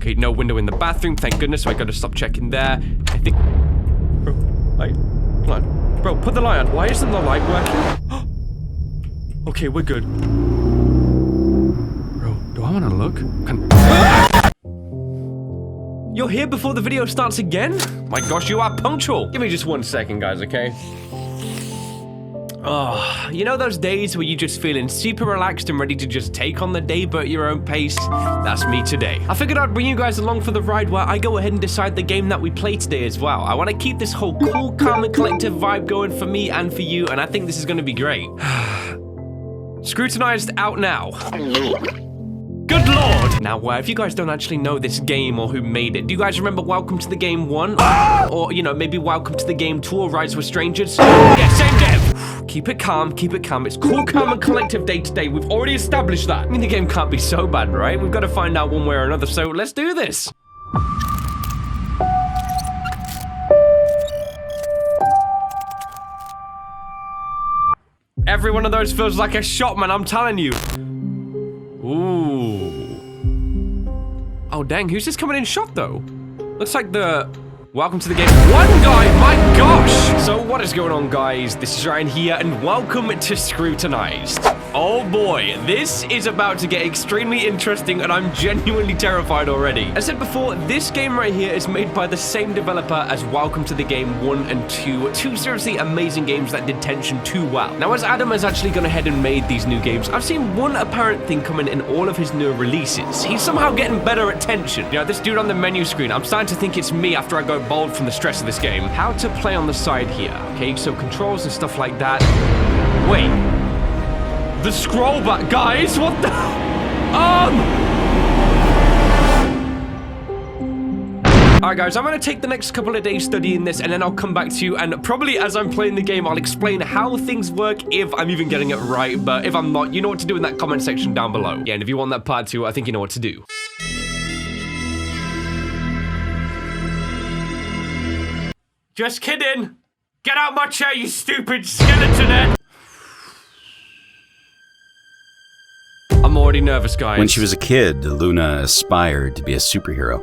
Okay, no window in the bathroom, thank goodness, so I gotta stop checking there. I think... Bro, light? Come on. Bro, put the light on. Why isn't the light working? Okay, we're good. Bro, do I wanna look? You're here before the video starts again? My gosh, you are punctual. Give me just 1 second, guys, okay? Oh, you know those days where you're just feeling super relaxed and ready to just take on the day but at your own pace? That's me today. I figured I'd bring you guys along for the ride where I go ahead and decide the game that we play today as well. I want to keep this whole cool, calm, and collective vibe going for me and for you, and I think this is going to be great. Scrutinized out now. Good lord! Now, if you guys don't actually know this game or who made it, do you guys remember Welcome to the Game 1? Or, you know, maybe Welcome to the Game 2 or Rides with Strangers? Yeah, same dev! Keep it calm, keep it calm. It's cool, calm, and collective day to day. We've already established that. I mean, the game can't be so bad, right? We've got to find out one way or another, so let's do this. Every one of those feels like a shot, man, I'm telling you. Ooh. Oh, dang, who's this coming in shot, though? Looks like the... Welcome to the game. One guy, my gosh! So what is going on, guys? This is Ryan here, and welcome to Scrutinized. Oh boy, this is about to get extremely interesting, and I'm genuinely terrified already. As I said before, this game right here is made by the same developer as Welcome to the Game 1 and 2. Two seriously amazing games that did tension too well. Now, as Adam has actually gone ahead and made these new games, I've seen one apparent thing coming in all of his new releases. He's somehow getting better at tension. You know, this dude on the menu screen, I'm starting to think it's me after I go bald from the stress of this game. How to play on the side here, okay? So controls and stuff like that. Wait. The scroll back, guys, what the? Alright guys, I'm gonna take the next couple of days studying this and then I'll come back to you, and probably as I'm playing the game, I'll explain how things work if I'm even getting it right, but if I'm not, you know what to do in that comment section down below. Yeah, and if you want that part 2, I think you know what to do. Just kidding! Get out my chair, you stupid skeleton head! I'm already nervous, guys. When she was a kid, Luna aspired to be a superhero.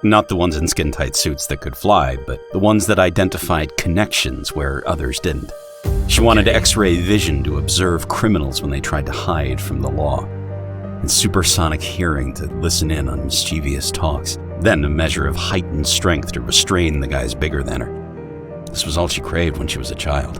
Not the ones in skin-tight suits that could fly, but the ones that identified connections where others didn't. She wanted X-ray vision to observe criminals when they tried to hide from the law, and supersonic hearing to listen in on mischievous talks, then a measure of heightened strength to restrain the guys bigger than her. This was all she craved when she was a child.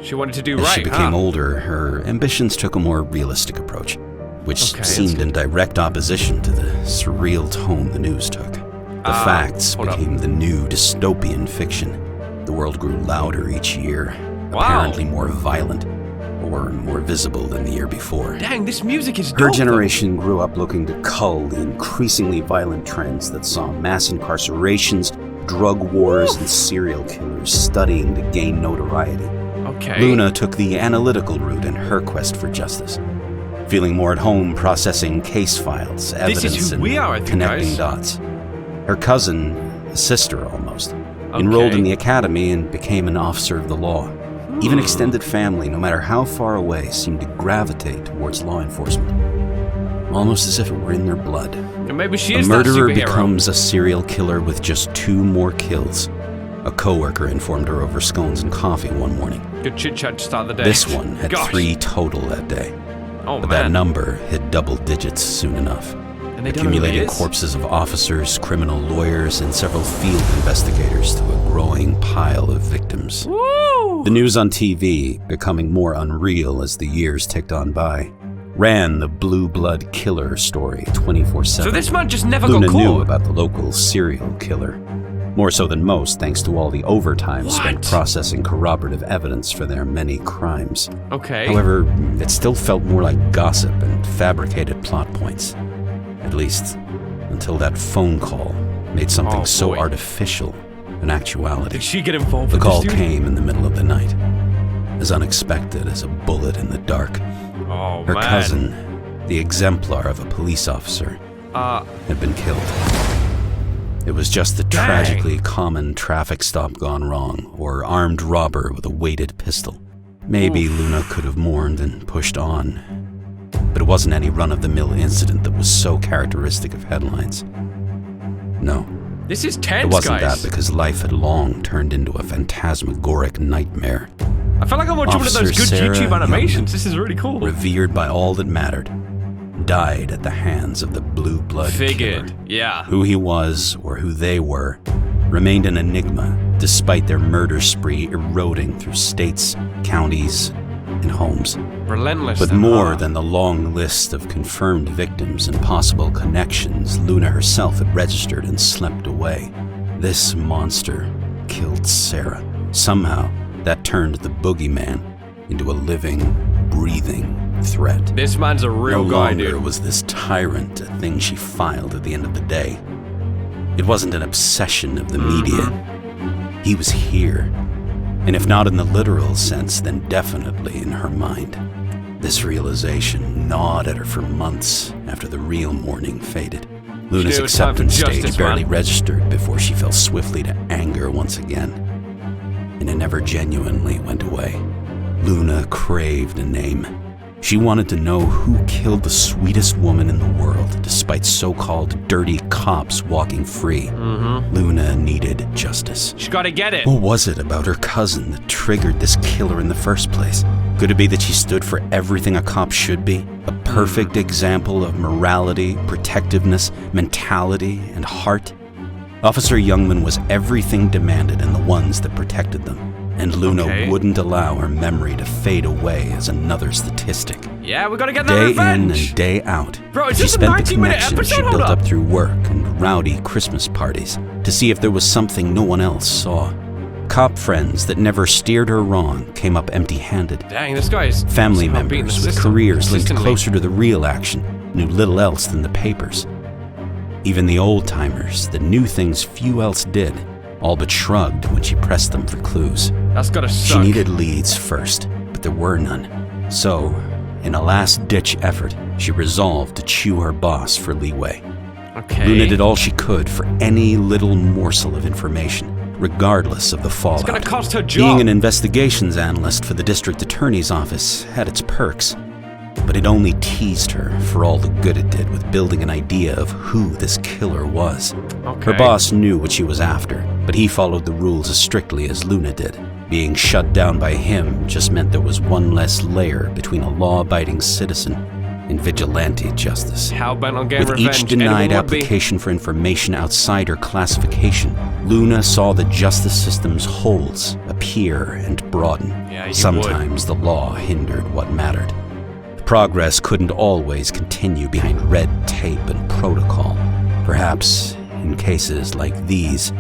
She wanted to do As right, she became older, her ambitions took a more realistic approach, which seemed in direct opposition to the surreal tone the news took. The facts became the new dystopian fiction. The world grew louder each year, apparently more violent, or more visible than the year before. Dang, this music is dope. Her generation grew up looking to cull the increasingly violent trends that saw mass incarcerations, drug wars, and serial killers studying to gain notoriety. Okay. Luna took the analytical route in her quest for justice, feeling more at home processing case files, evidence, and connecting dots. Her cousin, a sister almost, enrolled in the academy and became an officer of the law. Even extended family, no matter how far away, seemed to gravitate towards law enforcement, almost as if it were in their blood. And maybe she is that superhero. A murderer becomes a serial killer with just 2 more kills. A coworker informed her over scones and coffee one morning. Good chit-chat to start the day. This one had 3 total that day. But that number hit double digits soon enough. And they accumulated corpses of officers, criminal lawyers, and several field investigators to a growing pile of victims. Woo! The news on TV, becoming more unreal as the years ticked on by, ran the blue blood killer story 24/7. So this man just never Luna got caught. knew about the local serial killer. More so than most, thanks to all the overtime spent processing corroborative evidence for their many crimes. Okay. However, it still felt more like gossip and fabricated plot points. At least, until that phone call made something so artificial an actuality. Did she get involved The with call this dude? came in the middle of the night, as unexpected as a bullet in the dark. Her cousin, the exemplar of a police officer, had been killed. It was just the tragically common traffic stop gone wrong, or armed robber with a weighted pistol. Maybe Luna could have mourned and pushed on, but it wasn't any run-of-the-mill incident that was so characteristic of headlines. No. This is tense, It wasn't guys. that because life had long turned into a phantasmagoric nightmare. I feel like I'm watching one of those Officer good Sarah YouTube animations. Youngman, This is really cool. revered by all that mattered, died at the hands of the blue blood Figured. killer. Yeah. Who he was, or who they were, remained an enigma, despite their murder spree eroding through states, counties, and homes. Relentless. With and more hard. than the long list of confirmed victims and possible connections Luna herself had registered and slept away, this monster killed Sarah. Somehow, that turned the boogeyman into a living, breathing threat. This man's a real No guy, longer dude. was this tyrant a thing she filed at the end of the day. It wasn't an obsession of the media. He was here. And if not in the literal sense, then definitely in her mind. This realization gnawed at her for months after the real mourning faded. Luna's It was time for acceptance justice, stage barely man. registered before she fell swiftly to anger once again. And it never genuinely went away. Luna craved a name. She wanted to know who killed the sweetest woman in the world, despite so-called dirty cops walking free. Luna needed justice. She gotta get it. What was it about her cousin that triggered this killer in the first place? Could it be that she stood for everything a cop should be? A perfect example of morality, protectiveness, mentality, and heart? Officer Youngman was everything demanded in the ones that protected them. And Luna Okay. wouldn't allow her memory to fade away as another statistic. Yeah, we gotta get that Day in revenge. and day out, Bro, is she this a spent the 90-minute connections she episode? built Hold up up. through work and rowdy Christmas parties to see if there was something no one else saw. Cop friends that never steered her wrong came up empty-handed. Dang, this guy is Family somehow beating members the with system careers linked consistently. closer to the real action knew little else than the papers. Even the old-timers that knew things few else did all but shrugged when she pressed them for clues. That's gotta She suck. needed leads first, but there were none. So, in a last-ditch effort, she resolved to chew her boss for leeway. Okay. Luna did all she could for any little morsel of information, regardless of the fallout. It's gonna cost her job. Being an investigations analyst for the district attorney's office had its perks, but it only teased her for all the good it did with building an idea of who this killer was. Okay. Her boss knew what she was after, but he followed the rules as strictly as Luna did. Being shut down by him just meant there was one less layer between a law-abiding citizen and vigilante justice. How bent on getting With revenge? each denied Anyone would be. application for information outside her classification, Luna saw the justice system's holes appear and broaden. Yeah, you Sometimes the law hindered what mattered. Progress couldn't always continue behind red tape and protocol. Perhaps, in cases like these,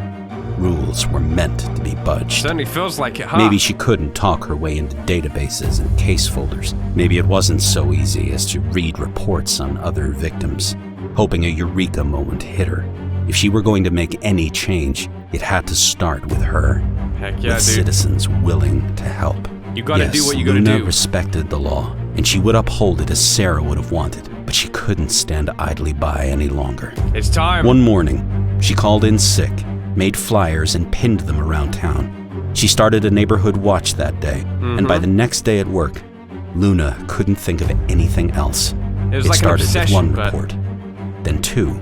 rules were meant to be budged. Certainly feels like it, huh? Maybe she couldn't talk her way into databases and case folders. Maybe it wasn't so easy as to read reports on other victims, hoping a eureka moment hit her. If she were going to make any change, it had to start with her, Heck yeah, with dude. citizens willing to help. You gotta Yes, do what you gotta Luna do. respected the law, and she would uphold it as Sarah would have wanted, but she couldn't stand idly by any longer. It's time. One morning, she called in sick, made flyers, and pinned them around town. She started a neighborhood watch that day, and by the next day at work, Luna couldn't think of anything else. It was It like an started obsession, with one but report, then two,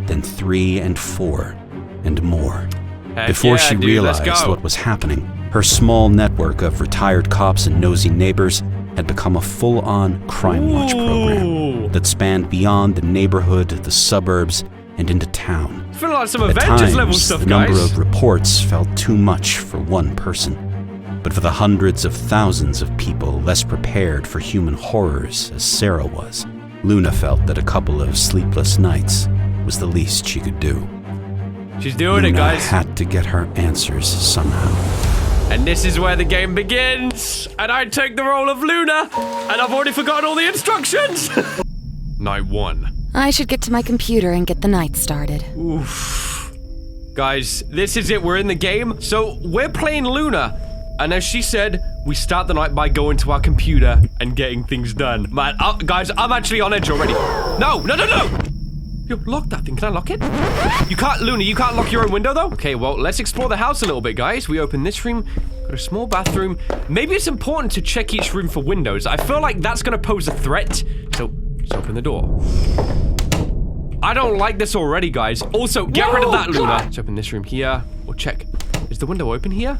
then 3 and 4, and more. heck Before yeah, she dude, realized let's go. what was happening, her small network of retired cops and nosy neighbors had become a full-on crime watch program Ooh. that spanned beyond the neighborhood, the suburbs, and into town. Feeling like some At Avengers level times, stuff, the number guys. of reports felt too much for one person. But for the hundreds of thousands of people less prepared for human horrors as Sarah was, Luna felt that a couple of sleepless nights was the least she could do. She's doing Luna it, guys. had to get her answers somehow. And this is where the game begins. And I take the role of Luna. And I've already forgotten all the instructions. Night 1. I should get to my computer and get the night started. Oof. Guys, this is it. We're in the game. So we're playing Luna. And as she said, we start the night by going to our computer and getting things done. Man, guys, I'm actually on edge already. No, no, no, no! Yo, lock that thing. Can I lock it? You can't, Luna, you can't lock your own window, though? Okay, well, let's explore the house a little bit, guys. We open this room, got a small bathroom. Maybe it's important to check each room for windows. I feel like that's gonna pose a threat. So, let's open the door. I don't like this already, guys. Also, get rid of that, Luna. Let's open this room here. We'll check. Is the window open here?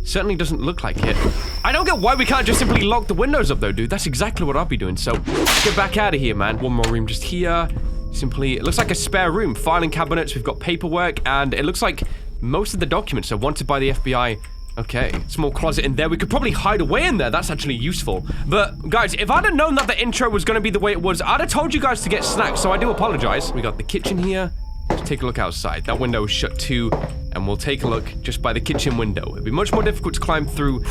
Certainly doesn't look like it. I don't get why we can't just simply lock the windows up, though, dude. That's exactly what I'll be doing. So, let's get back out of here, man. One more room just here. Simply, it looks like a spare room. Filing cabinets, we've got paperwork, and it looks like most of the documents are wanted by the FBI. Okay, small closet in there. We could probably hide away in there. That's actually useful. But, guys, if I'd have known that the intro was going to be the way it was, I'd have told you guys to get snacks, so I do apologize. We got the kitchen here. Let's take a look outside. That window is shut too, and we'll take a look just by the kitchen window. It'd be much more difficult to climb through.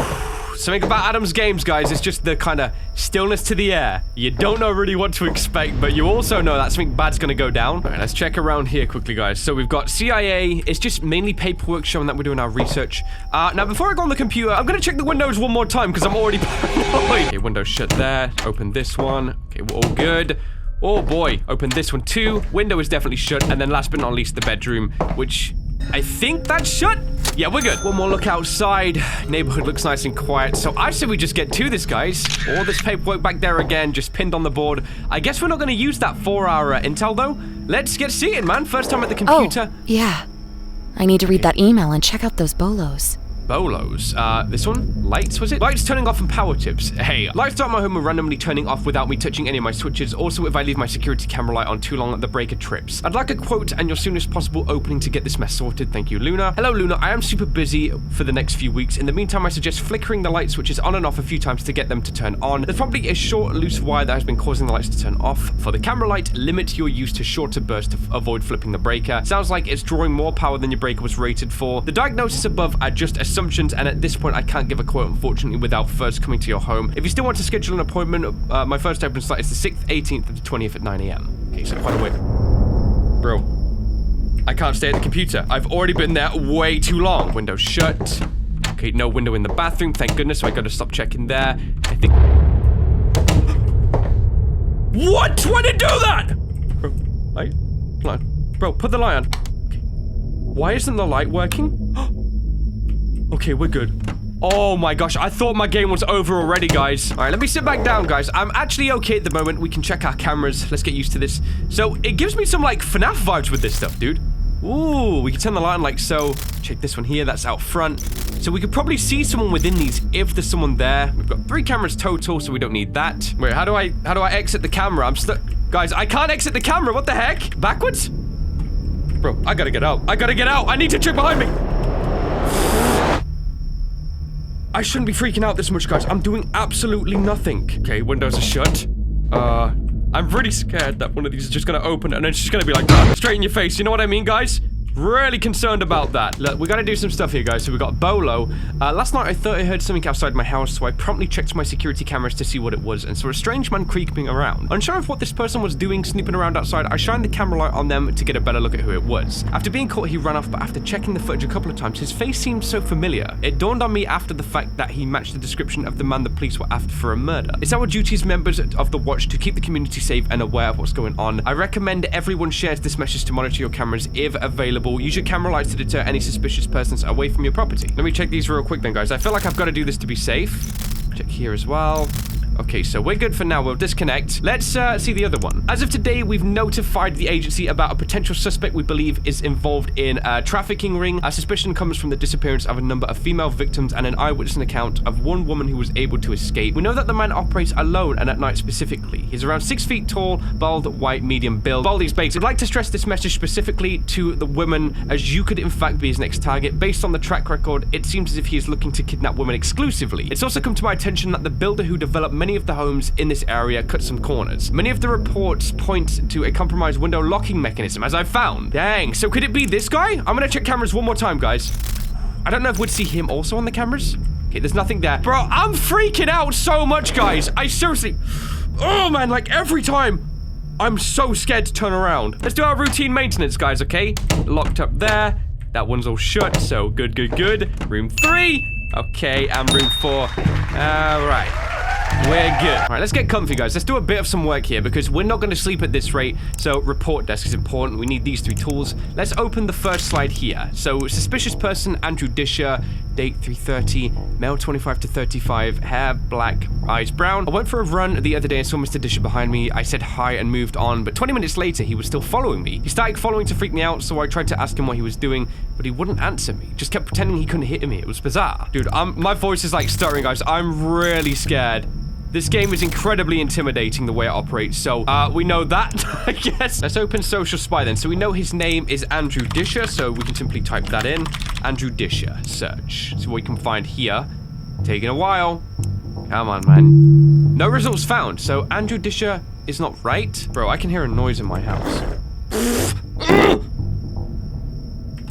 Something about Adam's games, guys, it's just the kind of stillness to the air. You don't know really what to expect, but you also know that something bad's gonna go down. All right, let's check around here quickly, guys. So we've got CIA. It's just mainly paperwork showing that we're doing our research. Now, before I go on the computer, I'm gonna check the windows one more time because I'm already paranoid. Okay, window shut there. Open this one. Okay, we're all good. Oh boy, open this one too. Window is definitely shut. And then last but not least, the bedroom, which I think that's shut. Yeah, we're good. One more look outside. Neighborhood looks nice and quiet. So I say we just get to this, guys. All this paperwork back there again, just pinned on the board. I guess we're not going to use that for our intel, though. Let's get seated, man. First time at the computer. Oh, yeah. I need to read that email and check out those bolos. Bolos. This one? Lights, was it? Lights turning off and power tips. Hey, lights throughout my home are randomly turning off without me touching any of my switches. Also, if I leave my security camera light on too long, the breaker trips. I'd like a quote and your soonest possible opening to get this mess sorted. Thank you, Luna. Hello, Luna. I am super busy for the next few weeks. In the meantime, I suggest flickering the light switches on and off a few times to get them to turn on. There's probably a short, loose wire that has been causing the lights to turn off. For the camera light, limit your use to shorter bursts to avoid flipping the breaker. Sounds like it's drawing more power than your breaker was rated for. The diagnosis above are just assumptions, and at this point, I can't give a quote, unfortunately, without first coming to your home. If you still want to schedule an appointment, my first open slot is the 6th, 18th, and the 20th at 9 a.m. Okay, so by the way, bro, I can't stay at the computer. I've already been there way too long. Window shut. Okay, no window in the bathroom, thank goodness, so I gotta stop checking there. I think... What? Why did it do that? Bro, light? Light. Bro, put the light on. Okay. Why isn't the light working? Okay, we're good. Oh my gosh, I thought my game was over already, guys. All right, let me sit back down, guys. I'm actually okay at the moment. We can check our cameras. Let's get used to this. So, it gives me some, like, FNAF vibes with this stuff, dude. Ooh, we can turn the light on like so. Check this one here, that's out front. So we could probably see someone within these if there's someone there. We've got 3 cameras total, so we don't need that. Wait, how do I exit the camera? I'm stuck. Guys, I can't exit the camera. What the heck? Backwards? Bro, I gotta get out. I gotta get out. I need to check behind me. I shouldn't be freaking out this much, guys. I'm doing absolutely nothing. Okay, windows are shut. I'm really scared that one of these is just gonna open and it's just gonna be like, straight in your face. You know what I mean, guys? Really concerned about that. Look, we gotta do some stuff here, guys. So we got Bolo. Last night I thought I heard something outside my house, so I promptly checked my security cameras to see what it was, and saw a strange man creeping around. Unsure of what this person was doing, snooping around outside, I shined the camera light on them to get a better look at who it was. After being caught, he ran off, but after checking the footage a couple of times, his face seemed so familiar. It dawned on me after the fact that he matched the description of the man the police were after for a murder. It's our duty as members of the Watch to keep the community safe and aware of what's going on. I recommend everyone shares this message to monitor your cameras if available. Use your camera lights to deter any suspicious persons away from your property. Let me check these real quick then, guys. I feel like I've got to do this to be safe. Check here as well. Okay, so we're good for now. We'll disconnect. Let's see the other one. As of today, we've notified the agency about a potential suspect we believe is involved in a trafficking ring. Our suspicion comes from the disappearance of a number of female victims and an eyewitness account of one woman who was able to escape. We know that the man operates alone and at night specifically. He's around 6 feet tall, bald, white, medium build. Baldy's baked. I'd like to stress this message specifically to the women, as you could in fact be his next target. Based on the track record, it seems as if he is looking to kidnap women exclusively. It's also come to my attention that the builder who developed many of the homes in this area cut some corners. Many of the reports point to a compromised window locking mechanism, as I've found. Dang, so could it be this guy? I'm gonna check cameras one more time, guys. I don't know if we'd see him also on the cameras. Okay, there's nothing there. Bro, I'm freaking out so much, guys. I seriously... Oh, man, like every time, I'm so scared to turn around. Let's do our routine maintenance, guys, okay? Locked up there. That one's all shut, so good, good, good. Room 3. Okay, and room 4. All right. We're good. All right, let's get comfy, guys. Let's do a bit of some work here because we're not going to sleep at this rate. So report desk is important. We need these 3 tools. Let's open the first slide here. So suspicious person, Andrew Disher, date 3:30, male 25 to 35, hair black, eyes brown. I went for a run the other day and saw Mr. Disher behind me. I said hi and moved on, but 20 minutes later, he was still following me. He started following to freak me out, so I tried to ask him what he was doing, but he wouldn't answer me. Just kept pretending he couldn't hit me. It was bizarre. Dude, my voice is like stuttering, guys. I'm really scared. This game is incredibly intimidating the way it operates, so we know that, I guess. Let's open Social Spy then. So we know his name is Andrew Disher, so we can simply type that in. Andrew Disher, search. See what we can find here. Taking a while. Come on, man. No results found, so Andrew Disher is not right. Bro, I can hear a noise in my house.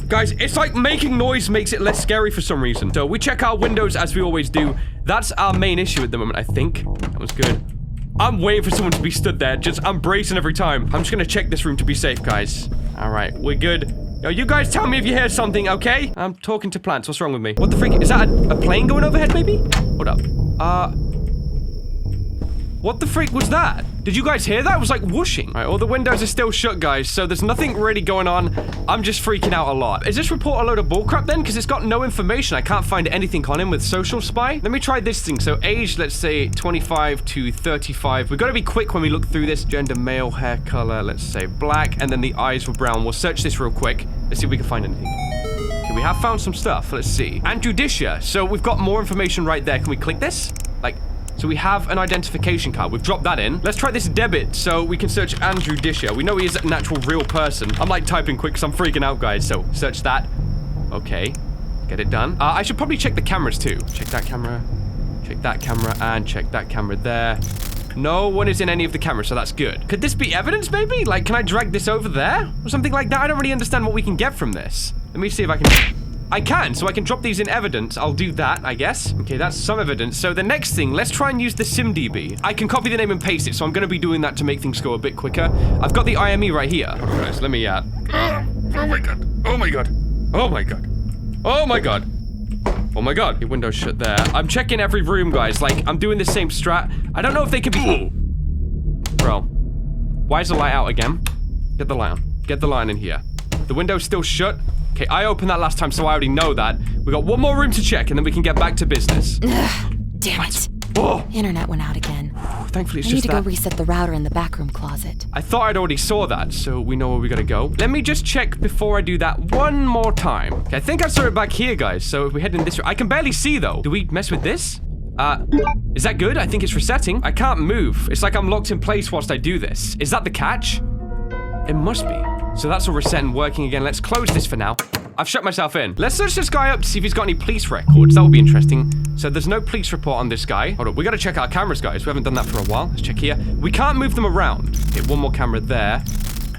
Guys, it's like making noise makes it less scary for some reason. So we check our windows as we always do. That's our main issue at the moment, I think. That was good. I'm waiting for someone to be stood there. I'm bracing every time. I'm just gonna check this room to be safe, guys. All right, we're good. Yo, you guys tell me if you hear something, okay? I'm talking to plants. What's wrong with me? What the freak? Is that a plane going overhead, maybe? Hold up. What the freak was that? Did you guys hear that? It was like whooshing. All right, all the windows are still shut, guys, so there's nothing really going on. I'm just freaking out a lot. Is this report a load of bullcrap then? Because it's got no information. I can't find anything on him with Social Spy. Let me try this thing. So age, let's say 25 to 35. We've got to be quick when we look through this. Gender, male, hair color, let's say black, and then the eyes were brown. We'll search this real quick. Let's see if we can find anything. Okay, we have found some stuff. Let's see. Andrew Disher. So we've got more information right there. Can we click this? So we have an identification card. We've dropped that in. Let's try this debit so we can search Andrew Disher. We know he is an actual real person. I'm like typing quick because I'm freaking out, guys. So search that. Okay. Get it done. I should probably check the cameras too. Check that camera, and check that camera there. No one is in any of the cameras, so that's good. Could this be evidence, maybe? Like, can I drag this over there? Or something like that? I don't really understand what we can get from this. Let me see if I can... I can, so I can drop these in evidence. I'll do that, I guess. Okay, that's some evidence. So the next thing, let's try and use the SimDB. I can copy the name and paste it, so I'm going to be doing that to make things go a bit quicker. I've got the IME right here. Hold on, guys, let me, oh my god. Oh my god. Oh my god. Oh my god. Oh my god. Your window's shut there. I'm checking every room, guys. Like, I'm doing the same strat. I don't know if they could be... Bro. Why is the light out again? Get the light on. Get the light in here. The window's still shut. Okay, I opened that last time, so I already know that. We got one more room to check, and then we can get back to business. Ugh, damn it. Oh. Internet went out again. Thankfully, it's I just need to go reset the router in the backroom closet. I thought I'd already saw that, so we know where we gotta go. Let me just check before I do that one more time. Okay, I think I saw it back here, guys, so if we head in this room... I can barely see, though. Do we mess with this? Is that good? I think it's resetting. I can't move. It's like I'm locked in place whilst I do this. Is that the catch? It must be. So that's all reset and working again. Let's close this for now. I've shut myself in. Let's search this guy up to see if he's got any police records. That would be interesting. So there's no police report on this guy. Hold on, we gotta check our cameras, guys. We haven't done that for a while. Let's check here. We can't move them around. Okay, one more camera there.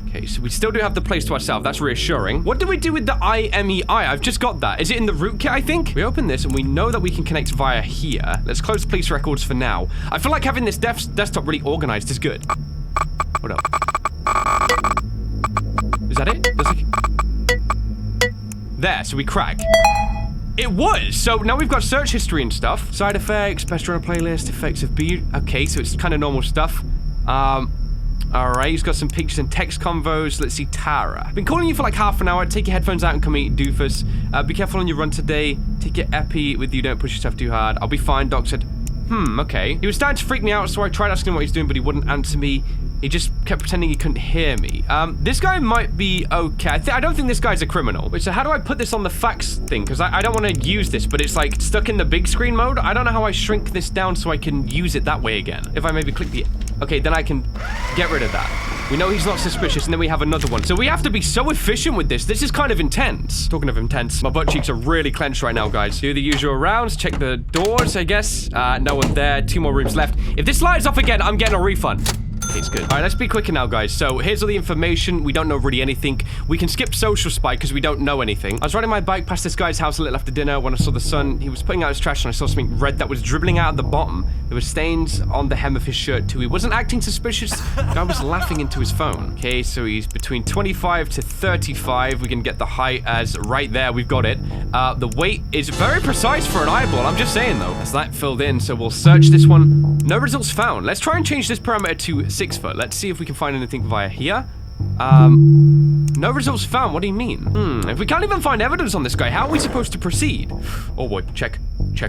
Okay, so we still do have the place to ourselves. That's reassuring. What do we do with the IMEI? I've just got that. Is it in the rootkit, I think? We open this and we know that we can connect via here. Let's close police records for now. I feel like having this desktop really organized is good. Hold up. Is that it? There, so we crack. It was! So now we've got search history and stuff. Side effects, best run playlist, effects of beat. Okay, so it's kind of normal stuff. Alright, he's got some pictures and text convos. Let's see, Tara. Been calling you for like half an hour. Take your headphones out and come eat, doofus. Be careful on your run today. Take your epi with you, don't push yourself too hard. I'll be fine, Doc said. Okay. He was starting to freak me out, so I tried asking him what he's doing, but he wouldn't answer me. He just kept pretending he couldn't hear me. This guy might be okay. I don't think this guy's a criminal. Wait, so how do I put this on the fax thing? Because I don't want to use this, but it's like stuck in the big screen mode. I don't know how I shrink this down so I can use it that way again. If I maybe click the... Okay, then I can get rid of that. We know he's not suspicious, and then we have another one. So we have to be so efficient with this. This is kind of intense. Talking of intense, my butt cheeks are really clenched right now, guys. Do the usual rounds, check the doors, I guess. No one there, 2 more rooms left. If this lights off again, I'm getting a refund. Okay, it's good. All right, let's be quicker now, guys. So here's all the information. We don't know really anything. We can skip social spy because we don't know anything. I was riding my bike past this guy's house a little after dinner when I saw the sun. He was putting out his trash and I saw something red that was dribbling out at the bottom. There were stains on the hem of his shirt too. He wasn't acting suspicious. The guy was laughing into his phone. Okay, so he's between 25 to 35. We can get the height as right there. We've got it. The weight is very precise for an eyeball. I'm just saying though. That's that filled in. So we'll search this one. No results found. Let's try and change this parameter to 6 foot. Let's see if we can find anything via here. No results found. What do you mean? If we can't even find evidence on this guy, how are we supposed to proceed? Oh boy, check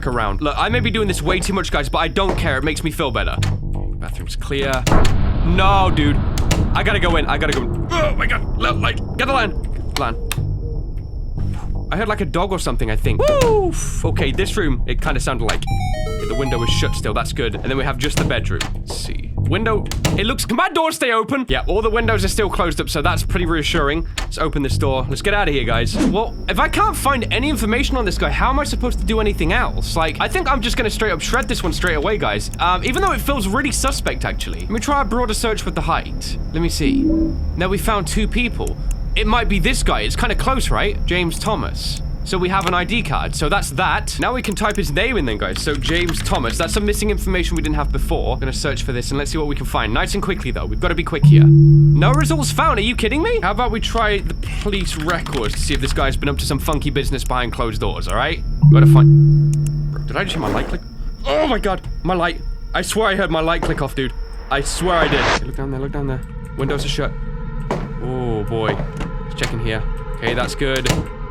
around. Look, I may be doing this way too much, guys, but I don't care. It makes me feel better. Bathroom's clear. No, dude. I gotta go in. Oh my god. Light. Get the line. I heard like a dog or something, I think. Woo! Okay, this room, it kind of sounded like. Okay, the window is shut still, that's good. And then we have just the bedroom. Let's see. Window, it looks, can my door stay open? Yeah, all the windows are still closed up, so that's pretty reassuring. Let's open this door. Let's get out of here, guys. Well, if I can't find any information on this guy, how am I supposed to do anything else? Like, I think I'm just gonna straight up shred this one straight away, guys. Even though it feels really suspect, actually. Let me try a broader search with the height. Let me see. Now we found 2 people. It might be this guy. It's kind of close, right? James Thomas. So we have an ID card. So that's that. Now we can type his name in then, guys. So James Thomas. That's some missing information we didn't have before. I'm gonna search for this and let's see what we can find. Nice and quickly, though. We've got to be quick here. No results found. Are you kidding me? How about we try the police records to see if this guy's been up to some funky business behind closed doors, all right? Gotta find... Bro, did I just hear my light click? Oh my god. My light. I swear I heard my light click off, dude. I swear I did. Okay, look down there. Windows are shut. Oh boy. Checking here. Okay, that's good.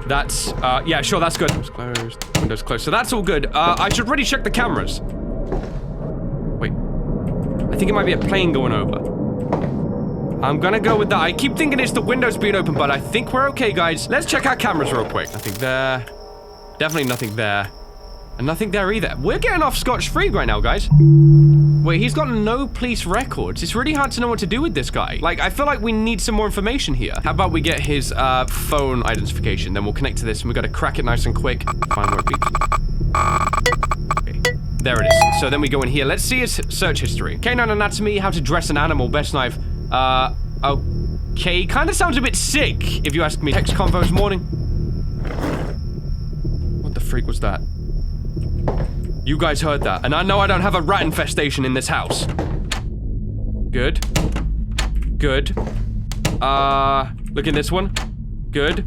That's, yeah, sure, that's good. It's closed. Windows closed. So that's all good. I should really check the cameras. Wait. I think it might be a plane going over. I'm gonna go with that. I keep thinking it's the windows being open, but I think we're okay, guys. Let's check our cameras real quick. Nothing there. Definitely nothing there. And nothing there either. We're getting off scotch-free right now, guys. Wait, he's got no police records. It's really hard to know what to do with this guy. Like, I feel like we need some more information here. How about we get his phone identification? Then we'll connect to this and we gotta crack it nice and quick. Find where it beeps. Okay, there it is. So then we go in here. Let's see his search history. Canine anatomy, how to dress an animal, best knife. Okay, kind of sounds a bit sick, if you ask me. Text convos morning. What the freak was that? You guys heard that, and I know I don't have a rat infestation in this house. Good. Look in this one. Good.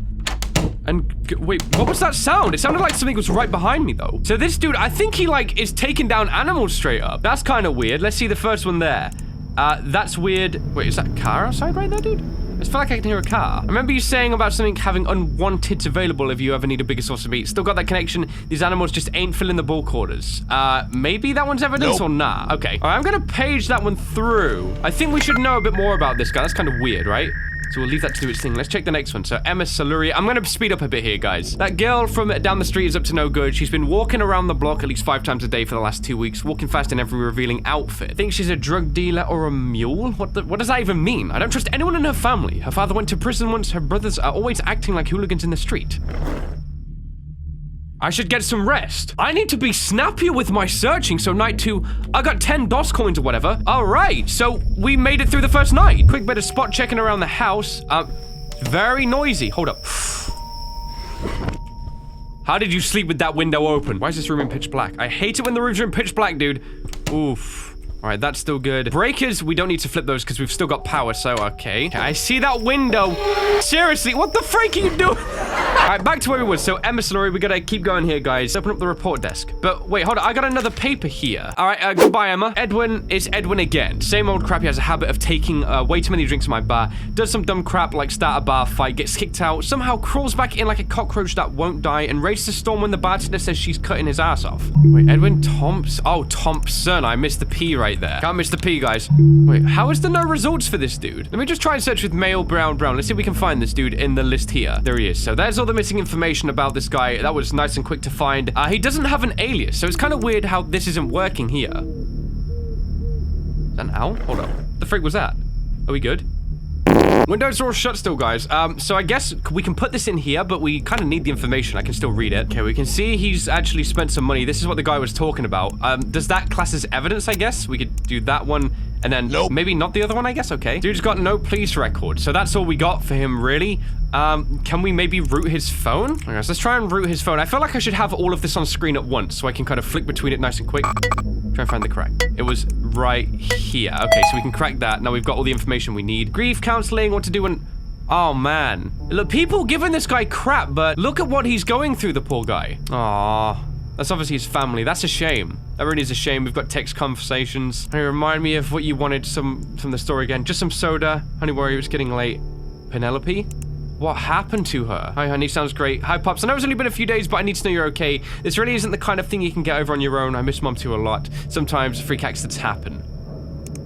And wait, what was that sound? It sounded like something was right behind me, though. So this dude, I think he, like, is taking down animals straight up. That's kind of weird. Let's see the first one there. That's weird. Wait, is that a car outside right there, dude? I feel like I can hear a car. I remember you saying about something having unwanteds available if you ever need a bigger source of meat. Still got that connection. These animals just ain't filling the bull quarters. Maybe that one's evidence or not? Okay. All right, I'm gonna page that one through. I think we should know a bit more about this guy. That's kind of weird, right? So we'll leave that to do its thing. Let's check the next one. So Emma Saluri. I'm going to speed up a bit here, guys. That girl from down the street is up to no good. She's been walking around the block at least 5 times a day for the last 2 weeks, walking fast in every revealing outfit. Think she's a drug dealer or a mule? What does that even mean? I don't trust anyone in her family. Her father went to prison once. Her brothers are always acting like hooligans in the street. I should get some rest. I need to be snappier with my searching, so night 2, I got 10 DOS coins or whatever. All right, so we made it through the first night. Quick bit of spot checking around the house. Very noisy. Hold up. How did you sleep with that window open? Why is this room in pitch black? I hate it when the rooms are in pitch black, dude. Oof. All right, that's still good. Breakers, we don't need to flip those because we've still got power, so okay. I see that window. Seriously, what the freak are you doing? All right, back to where we were. So, emissary, we gotta keep going here, guys. Open up the report desk. But wait, hold on, I got another paper here. All right, goodbye, Emma. Edwin is Edwin again. Same old crap. He has a habit of taking way too many drinks in my bar. Does some dumb crap like start a bar fight, gets kicked out, somehow crawls back in like a cockroach that won't die, and raises a storm when the bartender says she's cutting his ass off. Wait, Edwin Thompson. Oh, Thompson. I missed the P right there. Can't miss the P, guys. Wait, how is there no results for this dude? Let me just try and search with male, brown. Let's see if we can find this dude in the list here. There he is. So there's all the missing information about this guy. That was nice and quick to find. He doesn't have an alias, so it's kind of weird how this isn't working here. Is that an owl? Hold up. The freak was that? Are we good? Windows are all shut still, guys. So I guess we can put this in here, but we kind of need the information. I can still read it. Okay, we can see he's actually spent some money. This is what the guy was talking about. Does that class as evidence, I guess? We could do that one, and then maybe not the other one, I guess. Okay. Dude's got no police record, so that's all we got for him, really. Can we maybe root his phone? Okay, so let's try and root his phone. I feel like I should have all of this on screen at once, so I can kind of flick between it nice and quick. Try and find the crack. It was right here. Okay, so we can crack that. Now we've got all the information we need. Grief counseling, what to do when... Oh, man. Look, people giving this guy crap, but look at what he's going through, the poor guy. Aw. That's obviously his family. That's a shame. That really is a shame. We've got text conversations. Hey, remind me of what you wanted from the story again. Just some soda. Honey, worry, it's getting late. Penelope? What happened to her? Hi, honey, sounds great. Hi, Pops. I know it's only been a few days, but I need to know you're okay. This really isn't the kind of thing you can get over on your own. I miss Mom too a lot. Sometimes freak accidents happen.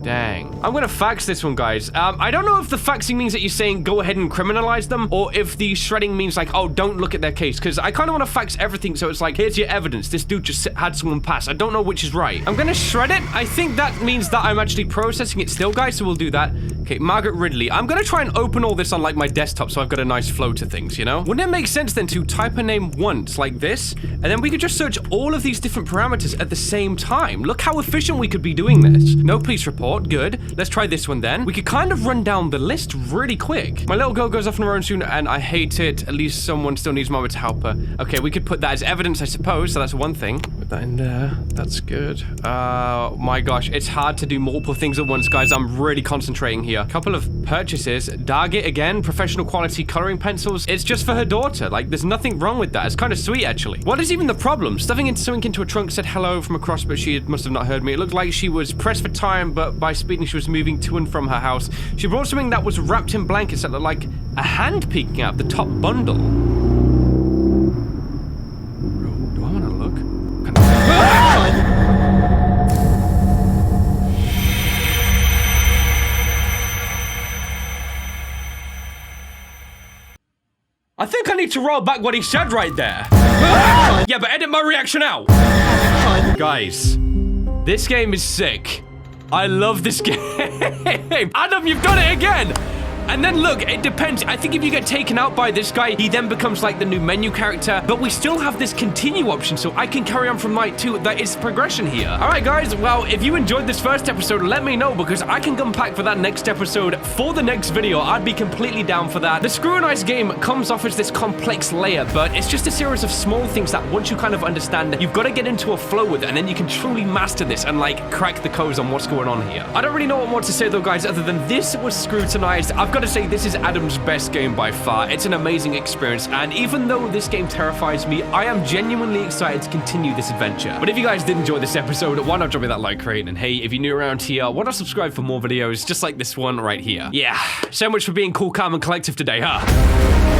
Dang. I'm gonna fax this one, guys. I don't know if the faxing means that you're saying go ahead and criminalize them, or if the shredding means like, oh, don't look at their case, because I kind of want to fax everything, so it's like, here's your evidence. This dude just had someone pass. I don't know which is right. I'm gonna shred it. I think that means that I'm actually processing it still, guys, so we'll do that. Okay, Margaret Ridley. I'm gonna try and open all this on, like, my desktop, so I've got a nice flow to things, you know? Wouldn't it make sense, then, to type a name once, like this, and then we could just search all of these different parameters at the same time? Look how efficient we could be doing this. No police report. Good. Let's try this one then. We could kind of run down the list really quick. My little girl goes off on her own soon, and I hate it. At least someone still needs Mama to help her. Okay, we could put that as evidence, I suppose, so that's one thing. Put that in there. That's good. My gosh, it's hard to do multiple things at once, guys. I'm really concentrating here. Couple of purchases. Dargit again, professional quality coloring pencils. It's just for her daughter. Like, there's nothing wrong with that. It's kind of sweet, actually. What is even the problem? Stuffing something into a trunk, said hello from across, but she must have not heard me. It looked like she was pressed for time, but by speeding, she was moving to and from her house. She brought something that was wrapped in blankets that looked like a hand peeking out of the top bundle. Do I want to look? I think I need to roll back what he said right there. Yeah, but edit my reaction out. Guys, this game is sick. I love this game. Adam, you've done it again. And then look, it depends. I think if you get taken out by this guy, he then becomes like the new menu character, but we still have this continue option, so I can carry on from night 2. That is progression here. All right, guys. Well, if you enjoyed this first episode, let me know, because I can come back for that next episode for the next video. I'd be completely down for that. The Scrutinized game comes off as this complex layer, but it's just a series of small things that once you kind of understand, you've got to get into a flow with it, and then you can truly master this and like crack the codes on what's going on here. I don't really know what more to say though, guys, other than this was Scrutinized. I've got to say, this is Adam's best game by far. It's an amazing experience, and even though this game terrifies me, I am genuinely excited to continue this adventure. But if you guys did enjoy this episode, why not drop me that like rate? And hey, if you're new around here, why not subscribe for more videos just like this one right here? Yeah, so much for being cool, calm, and collective today, huh?